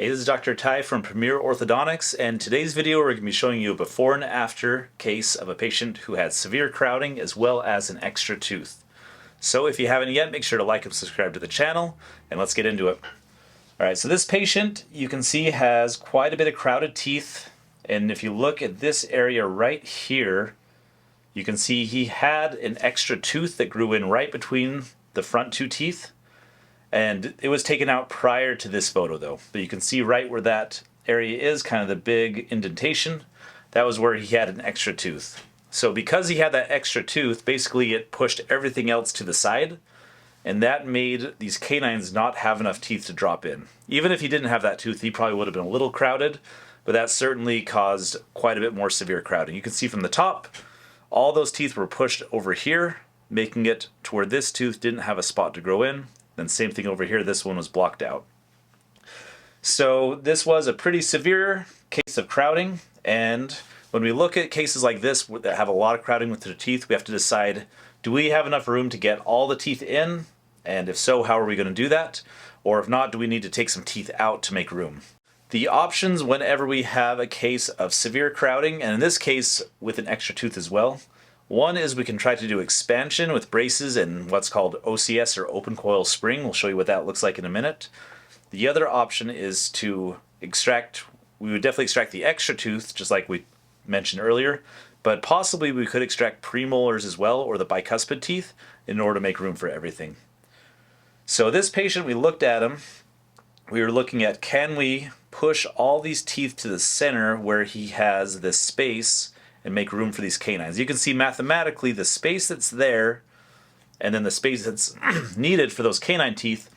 Hey, this is Dr. Ty from Premier Orthodontics, and today's video we're going to be showing you a before and after case of a patient who had severe crowding as well as an extra tooth. So if you haven't yet, make sure to like and subscribe to the channel, and let's get into it. Alright, so this patient you can see has quite a bit of crowded teeth, and if you look at this area right here, you can see he had an extra tooth that grew in right between the front two teeth. And it was taken out prior to this photo though. But you can see right where that area is, kind of the big indentation, that was where he had an extra tooth. So because he had that extra tooth, basically it pushed everything else to the side, and that made these canines not have enough teeth to drop in. Even if he didn't have that tooth, he probably would have been a little crowded, but that certainly caused quite a bit more severe crowding. You can see from the top, all those teeth were pushed over here, making it to where this tooth didn't have a spot to grow in. Then same thing over here, this one was blocked out. So this was a pretty severe case of crowding, and when we look at cases like this that have a lot of crowding with their teeth, we have to decide, do we have enough room to get all the teeth in? And if so, how are we going to do that? Or if not, do we need to take some teeth out to make room? The options whenever we have a case of severe crowding, and in this case with an extra tooth as well, one is we can try to do expansion with braces and what's called OCS or open coil spring. We'll show you what that looks like in a minute. The other option is to extract, we would definitely extract the extra tooth, just like we mentioned earlier, but possibly we could extract premolars as well, or the bicuspid teeth, in order to make room for everything. So this patient, we looked at him, we were looking at, can we push all these teeth to the center where he has this space and make room for these canines. You can see mathematically the space that's there and then the space that's needed for those canine teeth,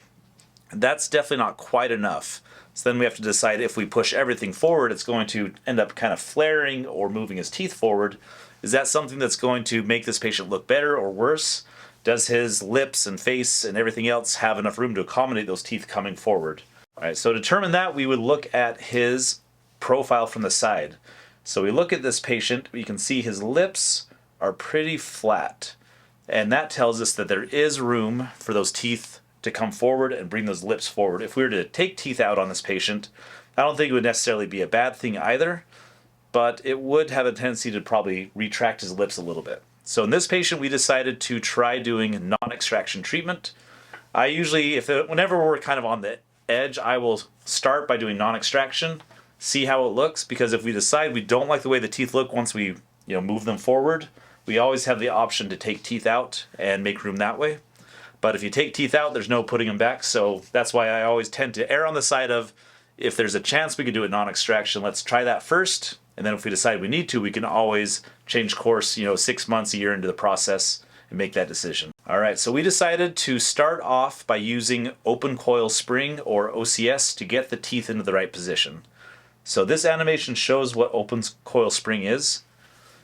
that's definitely not quite enough. So then we have to decide if we push everything forward, it's going to end up kind of flaring or moving his teeth forward. Is that something that's going to make this patient look better or worse? Does his lips and face and everything else have enough room to accommodate those teeth coming forward? All right, so to determine that, we would look at his profile from the side. So we look at this patient, you can see his lips are pretty flat, and that tells us that there is room for those teeth to come forward and bring those lips forward. If we were to take teeth out on this patient, I don't think it would necessarily be a bad thing either, but it would have a tendency to probably retract his lips a little bit. So in this patient, we decided to try doing non-extraction treatment. I usually, whenever we're kind of on the edge, I will start by doing non-extraction, see how it looks, because if we decide we don't like the way the teeth look once we move them forward, we always have the option to take teeth out and make room that way. But if you take teeth out, there's no putting them back, so that's why I always tend to err on the side of, if there's a chance we could do a non-extraction, let's try that first, and then if we decide we need to, we can always change course 6 months, a year into the process and make that decision. Alright, so we decided to start off by using open coil spring or OCS to get the teeth into the right position. So this animation shows what open coil spring is.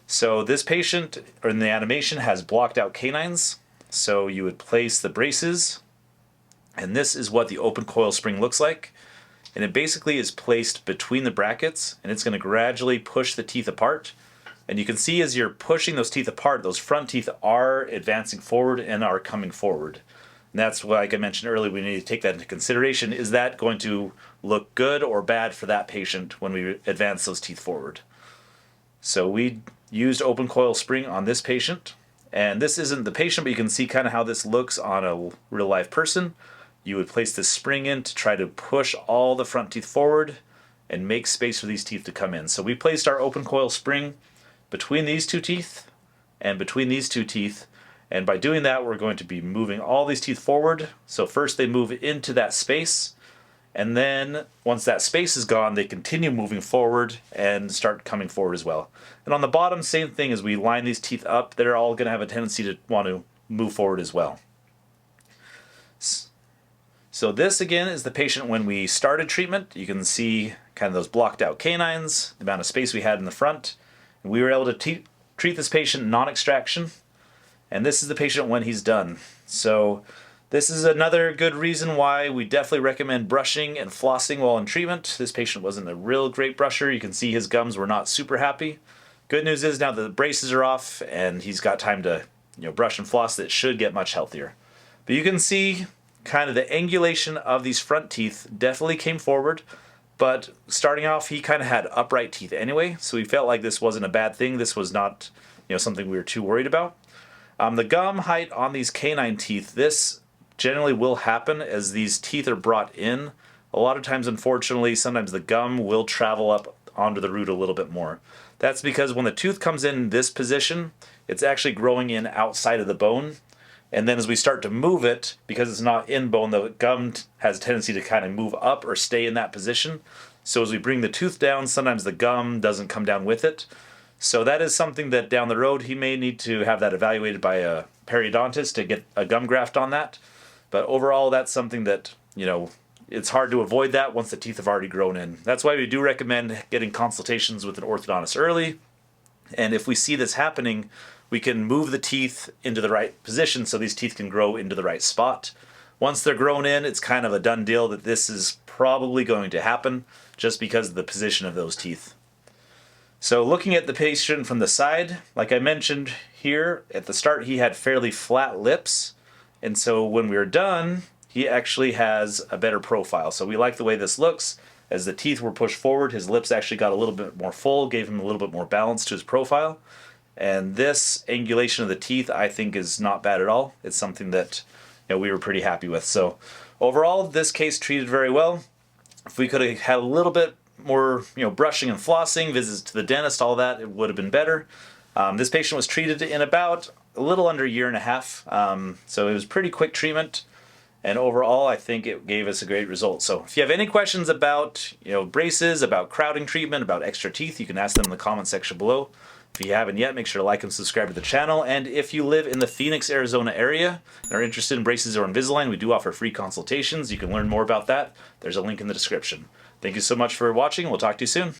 So this patient, or in the animation, has blocked out canines. So you would place the braces, and this is what the open coil spring looks like. And it basically is placed between the brackets, and it's going to gradually push the teeth apart. And you can see as you're pushing those teeth apart, those front teeth are advancing forward and are coming forward. And that's why, like I mentioned earlier, we need to take that into consideration. Is that going to look good or bad for that patient when we advance those teeth forward? So we used open coil spring on this patient. And this isn't the patient, but you can see kind of how this looks on a real live person. You would place this spring in to try to push all the front teeth forward and make space for these teeth to come in. So we placed our open coil spring between these two teeth and between these two teeth. And by doing that, we're going to be moving all these teeth forward. So first they move into that space, and then once that space is gone, they continue moving forward and start coming forward as well. And on the bottom, same thing, as we line these teeth up, they're all going to have a tendency to want to move forward as well. So this again is the patient when we started treatment. You can see kind of those blocked out canines, the amount of space we had in the front. And we were able to treat this patient non-extraction. And this is the patient when he's done. So this is another good reason why we definitely recommend brushing and flossing while in treatment. This patient wasn't a real great brusher. You can see his gums were not super happy. Good news is now that the braces are off and he's got time to brush and floss, that should get much healthier. But you can see kind of the angulation of these front teeth definitely came forward. But starting off, he kind of had upright teeth anyway, so we felt like this wasn't a bad thing. This was not, something we were too worried about. The gum height on these canine teeth, this generally will happen as these teeth are brought in. A lot of times, unfortunately, sometimes the gum will travel up onto the root a little bit more. That's because when the tooth comes in this position, it's actually growing in outside of the bone. And then as we start to move it, because it's not in bone, the gum has a tendency to kind of move up or stay in that position. So as we bring the tooth down, sometimes the gum doesn't come down with it. So that is something that down the road he may need to have that evaluated by a periodontist to get a gum graft on that. But overall, that's something that, it's hard to avoid that once the teeth have already grown in. That's why we do recommend getting consultations with an orthodontist early. And if we see this happening, we can move the teeth into the right position so these teeth can grow into the right spot. Once they're grown in, it's kind of a done deal that this is probably going to happen just because of the position of those teeth. So looking at the patient from the side, like I mentioned here, at the start he had fairly flat lips. And so when we were done, he actually has a better profile. So we like the way this looks. As the teeth were pushed forward, his lips actually got a little bit more full, gave him a little bit more balance to his profile. And this angulation of the teeth, I think, is not bad at all. It's something that we were pretty happy with. So overall, this case treated very well. If we could have had a little bit more, brushing and flossing, visits to the dentist, all that, it would have been better. This patient was treated in about a little under a year and a half. So it was pretty quick treatment. And overall, I think it gave us a great result. So if you have any questions about, braces, about crowding treatment, about extra teeth, you can ask them in the comment section below. If you haven't yet, make sure to like and subscribe to the channel. And if you live in the Phoenix, Arizona area and are interested in braces or Invisalign, we do offer free consultations. You can learn more about that. There's a link in the description. Thank you so much for watching. We'll talk to you soon.